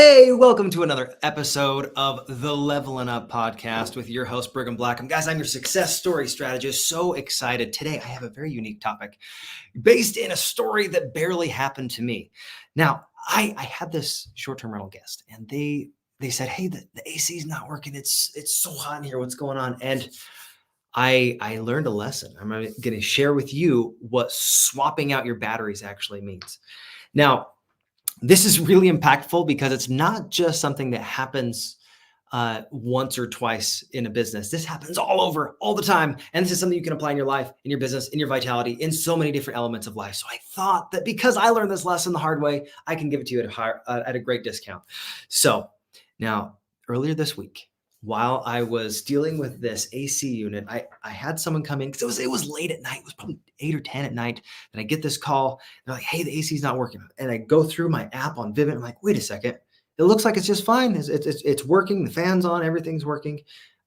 Hey, welcome to another episode of the Leveling Up podcast with your host, Brigham Blackham. Guys, I'm your success story strategist. So excited. Today, I have a very unique topic based in a story that barely happened to me. Now, I had this short-term rental guest, and they said, hey, the AC is not working. It's so hot in here. What's going on? And I learned a lesson. I'm going to share with you what swapping out your batteries actually means. Now, this is really impactful because it's not just something that happens once or twice in a business. This happens all the time. And this is something you can apply in your life, in your business, in your vitality, in so many different elements of life. So I thought that because I learned this lesson the hard way, I can give it to you at a great discount. So now, earlier this week, while I was dealing with this AC unit, I had someone come in because it was late at night. It was probably 8 or 10 at night. And I get this call. They're like, hey, the AC is not working. And I go through my app on Vivint. I'm like, wait a second. It looks like it's just fine. It's working. The fan's on. Everything's working.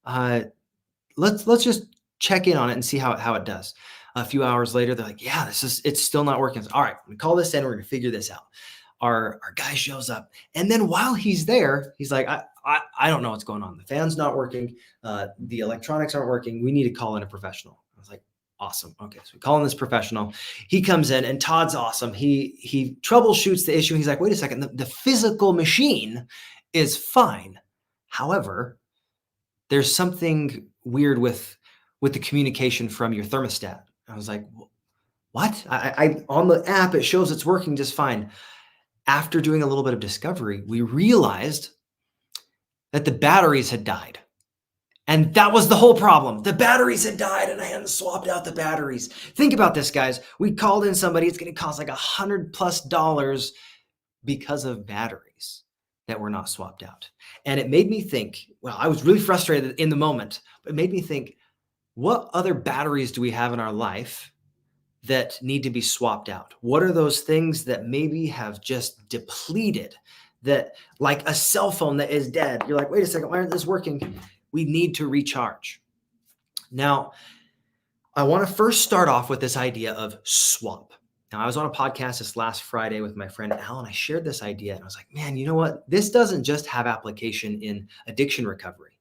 Let's just check in on it and see how it does. A few hours later, they're like, yeah, it's still not working. All right, we call this in. We're going to figure this out. Our guy shows up. And then while he's there, he's like, I don't know what's going on. The fan's not working. The electronics aren't working. We need to call in a professional. I was like, awesome. Okay. So we call in this professional. He comes in and Todd's awesome. He troubleshoots the issue. He's like, wait a second. The physical machine is fine. However, there's something weird with the communication from your thermostat. I was like, what? I on the app, it shows it's working just fine. After doing a little bit of discovery, we realized that the batteries had died. And that was the whole problem. The batteries had died and I hadn't swapped out the batteries. Think about this, guys. We called in somebody. It's going to cost like $100+ because of batteries that were not swapped out. And it made me think, well, I was really frustrated in the moment, but it made me think, what other batteries do we have in our life that need to be swapped out? What are those things that maybe have just depleted, that like a cell phone that is dead? You're like, wait a second, why aren't this working? We need to recharge. Now, I want to first start off with this idea of swap. Now, I was on a podcast this last Friday with my friend Alan. I shared this idea and I was like, man, you know what? This doesn't just have application in addiction recovery.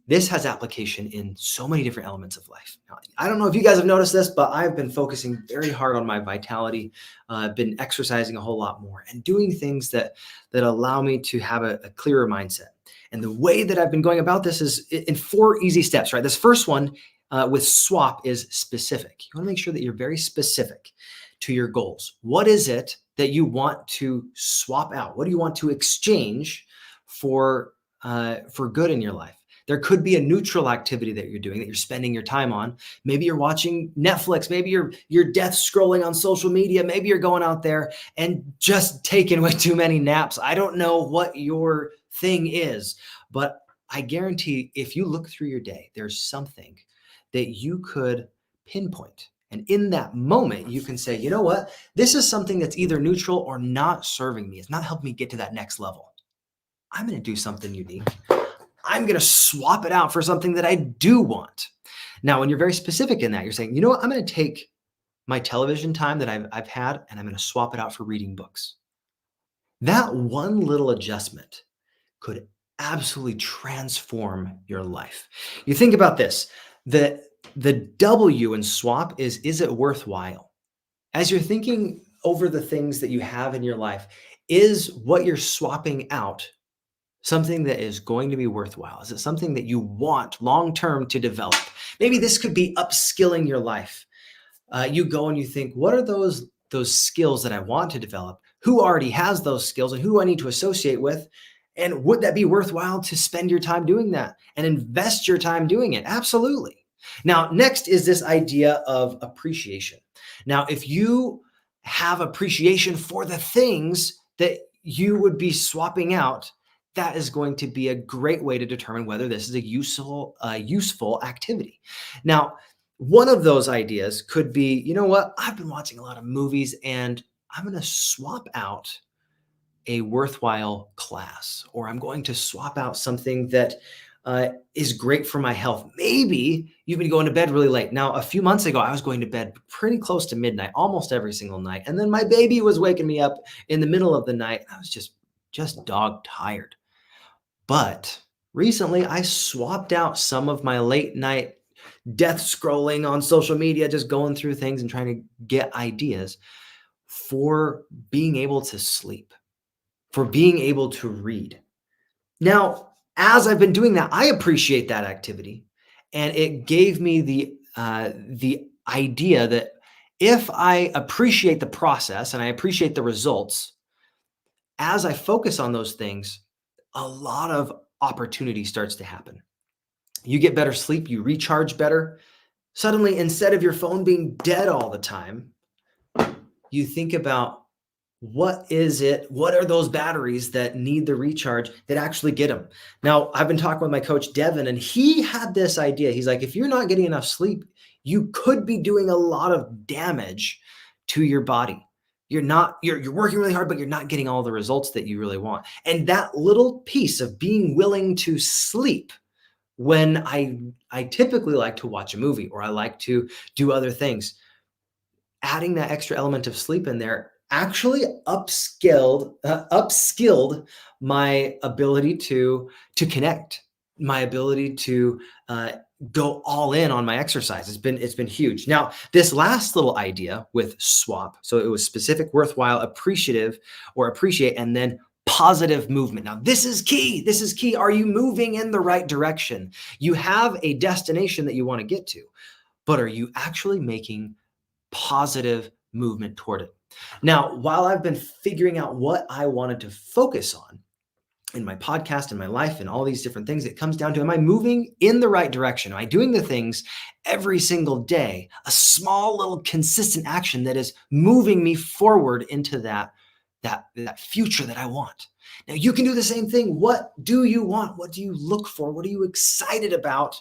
This has application in so many different elements of life. Now, I don't know if you guys have noticed this, but I've been focusing very hard on my vitality. I've been exercising a whole lot more and doing things that allow me to have a clearer mindset. And the way that I've been going about this is in 4 easy steps, right? This first one with SWAP is specific. You want to make sure that you're very specific to your goals. What is it that you want to swap out? What do you want to exchange for good in your life? There could be a neutral activity that you're doing, that you're spending your time on. Maybe you're watching Netflix. Maybe you're death scrolling on social media. Maybe you're going out there and just taking way too many naps. I don't know what your thing is, but I guarantee if you look through your day, there's something that you could pinpoint. And in that moment, you can say, you know what? This is something that's either neutral or not serving me. It's not helping me get to that next level. I'm going to do something unique. I'm going to swap it out for something that I do want. Now, when you're very specific in that, you're saying, you know what? I'm going to take my television time that I've had and I'm going to swap it out for reading books. That one little adjustment could absolutely transform your life. You think about this, the W in swap is it worthwhile? As you're thinking over the things that you have in your life, is what you're swapping out something that is going to be worthwhile? Is it something that you want long-term to develop? Maybe this could be upskilling your life. You go and you think, what are those skills that I want to develop? Who already has those skills and who do I need to associate with? And would that be worthwhile to spend your time doing that and invest your time doing it? Absolutely. Now, next is this idea of appreciation. Now, if you have appreciation for the things that you would be swapping out, that is going to be a great way to determine whether this is a useful activity. Now, one of those ideas could be, you know what? I've been watching a lot of movies and I'm going to swap out a worthwhile class, or I'm going to swap out something that is great for my health. Maybe you've been going to bed really late. Now, a few months ago, I was going to bed pretty close to midnight, almost every single night. And then my baby was waking me up in the middle of the night. I was just just dog tired. But recently, I swapped out some of my late night death scrolling on social media, just going through things and trying to get ideas for being able to sleep, for being able to read. Now, as I've been doing that, I appreciate that activity, and it gave me the idea that if I appreciate the process and I appreciate the results, as I focus on those things, a lot of opportunity starts to happen. You get better sleep, you recharge better. Suddenly, instead of your phone being dead all the time, you think about what are those batteries that need the recharge that actually get them. Now, I've been talking with my coach Devin, and he had this idea. He's like, if you're not getting enough sleep, you could be doing a lot of damage to your body. You're working really hard, but you're not getting all the results that you really want. And that little piece of being willing to sleep when I typically like to watch a movie or I like to do other things, adding that extra element of sleep in there actually upskilled my ability to connect, my ability to go all in on my exercise. It's been huge. Now, this last little idea with swap, so it was specific, worthwhile, appreciative, or appreciate, and then positive movement. Now, this is key. This is key. Are you moving in the right direction? You have a destination that you want to get to, but are you actually making positive movement toward it? Now, while I've been figuring out what I wanted to focus on in my podcast, in my life, and all these different things, it comes down to, am I moving in the right direction? Am I doing the things every single day, a small little consistent action that is moving me forward into that future that I want? Now, you can do the same thing. What do you want? What do you look for? What are you excited about?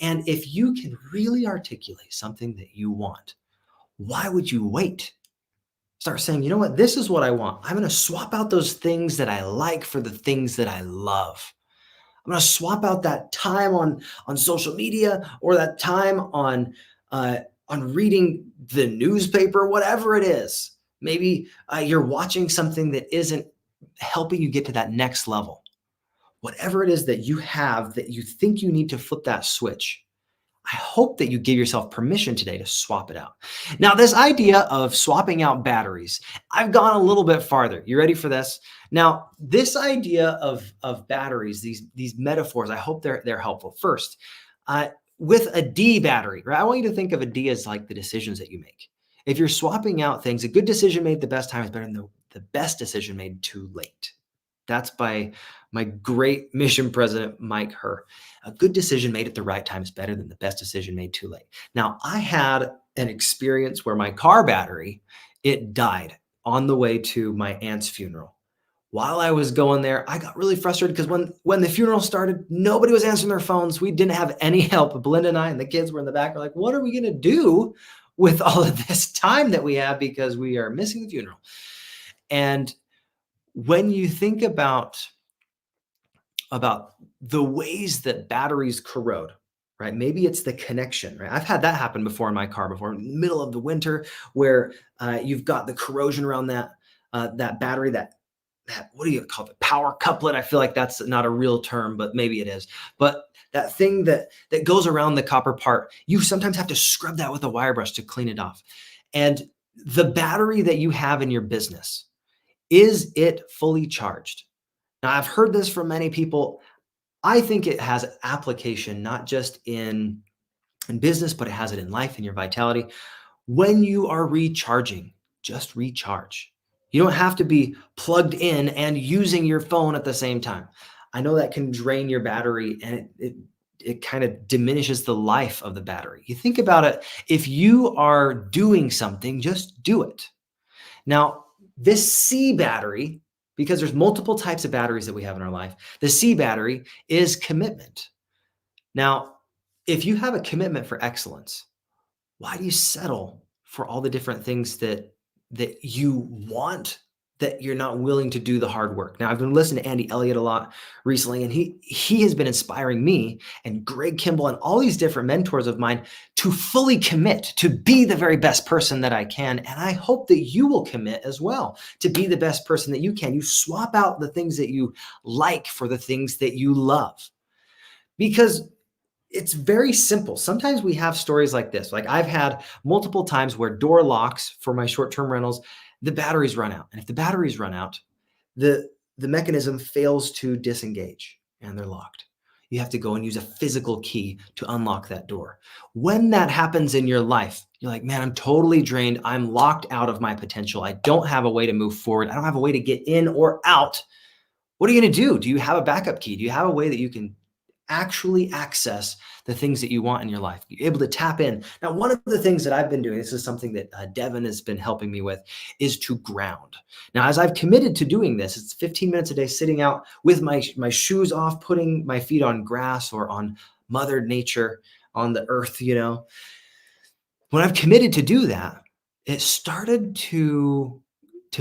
And if you can really articulate something that you want, why would you wait? Start saying, you know what, this is what I want. I'm going to swap out those things that I like for the things that I love. I'm going to swap out that time on social media or that time on reading the newspaper, whatever it is. Maybe you're watching something that isn't helping you get to that next level. Whatever it is that you have that you think you need to flip that switch, I hope that you give yourself permission today to swap it out. Now, this idea of swapping out batteries, I've gone a little bit farther. You ready for this? Now, this idea of batteries, these metaphors, I hope they're helpful. First, with a D battery, right? I want you to think of a D as like the decisions that you make. If you're swapping out things, a good decision made the best time is better than the best decision made too late. That's by my great mission president, Mike Herr. A good decision made at the right time is better than the best decision made too late. Now, I had an experience where my car battery, it died on the way to my aunt's funeral. While I was going there, I got really frustrated because when the funeral started, nobody was answering their phones. We didn't have any help. Belinda and I and the kids were in the back. We're like, what are we going to do with all of this time that we have because we are missing the funeral? And when you think about the ways that batteries corrode, right? Maybe it's the connection, right? I've had that happen before in my car before, in the middle of the winter, where you've got the corrosion around that battery, that what do you call it? Power couplet. I feel like that's not a real term, but maybe it is. But that thing that goes around the copper part, you sometimes have to scrub that with a wire brush to clean it off. And the battery that you have in your business, is it fully charged? Now, I've heard this from many people. I think it has application not just in business, but it has it in life, in your vitality. When you are recharging, just recharge. You don't have to be plugged in and using your phone at the same time. I know that can drain your battery and it kind of diminishes the life of the battery. You think about it, if you are doing something, just do it. Now, this C battery, because there's multiple types of batteries that we have in our life, the C battery is commitment. Now, if you have a commitment for excellence, why do you settle for all the different things that you want that you're not willing to do the hard work. Now, I've been listening to Andy Elliott a lot recently, and he has been inspiring me and Greg Kimball and all these different mentors of mine to fully commit to be the very best person that I can. And I hope that you will commit as well to be the best person that you can. You swap out the things that you like for the things that you love, because it's very simple. Sometimes we have stories like this. Like I've had multiple times where door locks for my short-term rentals, the batteries run out. And if the batteries run out, the the mechanism fails to disengage and they're locked. You have to go and use a physical key to unlock that door. When that happens in your life, you're like, man, I'm totally drained. I'm locked out of my potential. I don't have a way to move forward. I don't have a way to get in or out. What are you going to do? Do you have a backup key? Do you have a way that you can actually access the things that you want in your life? You're able to tap in. Now, one of the things that I've been doing, this is something that Devin has been helping me with, is to ground. Now, as I've committed to doing this, it's 15 minutes a day sitting out with my shoes off, putting my feet on grass or on Mother Nature, on the earth, When I've committed to do that, it started to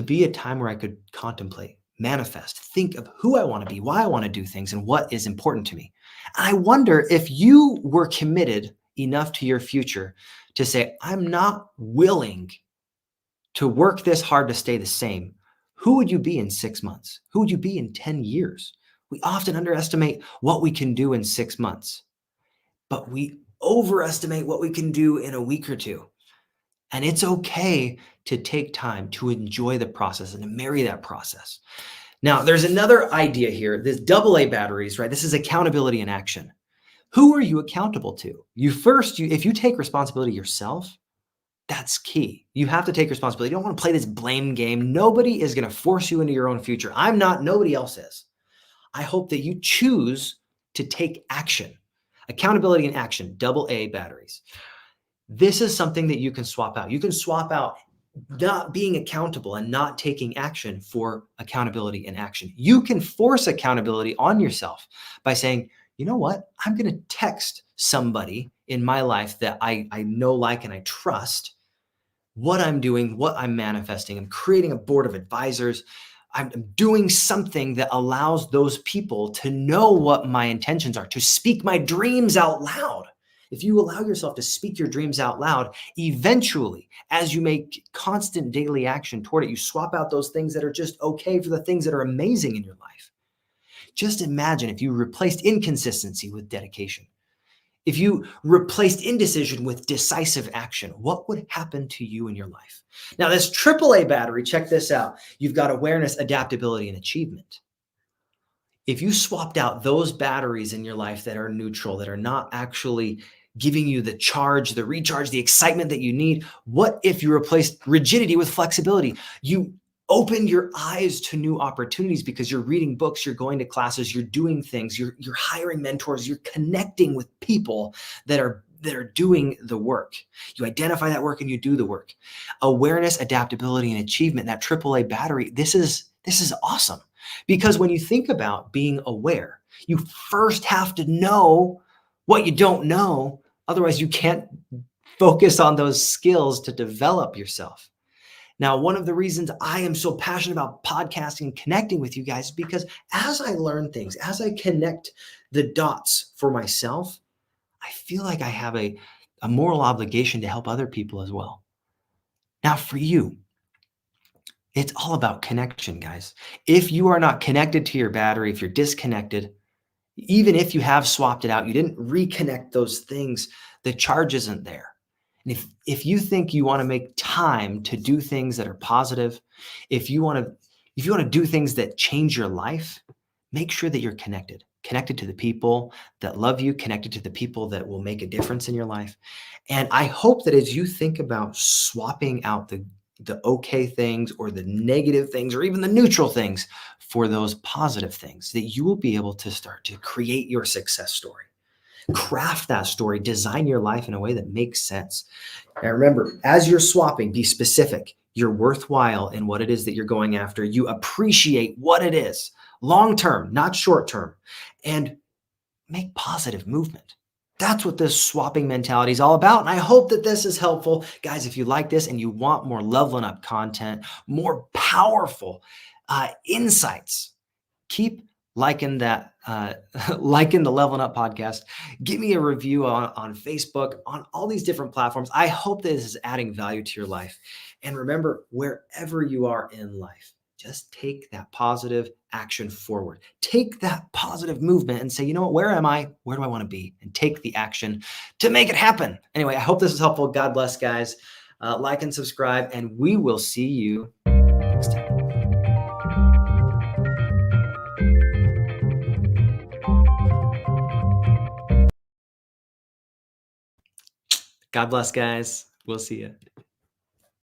be a time where I could contemplate, manifest, think of who I want to be, why I want to do things, and what is important to me. And I wonder if you were committed enough to your future to say, I'm not willing to work this hard to stay the same. Who would you be in 6 months? Who would you be in 10 years? We often underestimate what we can do in 6 months, but we overestimate what we can do in a week or two. And it's okay to take time to enjoy the process and to marry that process. Now, there's another idea here, this AA batteries, right? This is accountability in action. Who are you accountable to? If you take responsibility yourself, that's key. You have to take responsibility. You don't want to play this blame game. Nobody is going to force you into your own future. I'm not, nobody else is. I hope that you choose to take action. Accountability in action, AA batteries. This is something that you can swap out. You can swap out not being accountable and not taking action for accountability and action. You can force accountability on yourself by saying, you know what? I'm going to text somebody in my life that I know, like, and I trust what I'm doing, what I'm manifesting. I'm creating a board of advisors. I'm doing something that allows those people to know what my intentions are, to speak my dreams out loud. If you allow yourself to speak your dreams out loud, eventually, as you make constant daily action toward it, you swap out those things that are just okay for the things that are amazing in your life. Just imagine if you replaced inconsistency with dedication. If you replaced indecision with decisive action, what would happen to you in your life? Now, this AAA battery, check this out. You've got awareness, adaptability, and achievement. If you swapped out those batteries in your life that are neutral, that are not actually giving you the charge, the recharge, the excitement that you need, what if you replaced rigidity with flexibility? You open your eyes to new opportunities because you're reading books, you're going to classes, you're doing things, you're hiring mentors, you're connecting with people that are doing the work. You identify that work and you do the work. Awareness, adaptability, and achievement, that AAA battery, this is awesome. Because when you think about being aware, you first have to know what you don't know. Otherwise, you can't focus on those skills to develop yourself. Now, one of the reasons I am so passionate about podcasting and connecting with you guys is because as I learn things, as I connect the dots for myself, I feel like I have a moral obligation to help other people as well. Now, for you, it's all about connection, guys. If you are not connected to your battery, if you're disconnected, even if you have swapped it out, you didn't reconnect those things, the charge isn't there. And if you think you want to make time to do things that are positive, if you want to do things that change your life, make sure that you're connected to the people that love you, connected to the people that will make a difference in your life. And I hope that as you think about swapping out the okay things or the negative things or even the neutral things for those positive things, that you will be able to start to create your success story. Craft that story, design your life in a way that makes sense. Now remember, as you're swapping, be specific. You're worthwhile in what it is that you're going after. You appreciate what it is, long term, not short term, and make positive movement. That's what this swapping mentality is all about. And I hope that this is helpful. Guys, if you like this and you want more leveling up content, more powerful insights, keep liking that, liking the Leveling Up podcast. Give me a review on Facebook, on all these different platforms. I hope this is adding value to your life. And remember, wherever you are in life, just take that positive action forward. Take that positive movement and say, you know what, where am I? Where do I want to be? And take the action to make it happen. Anyway, I hope this is helpful. God bless, guys. Like and subscribe, and we will see you next time. God bless, guys. We'll see you.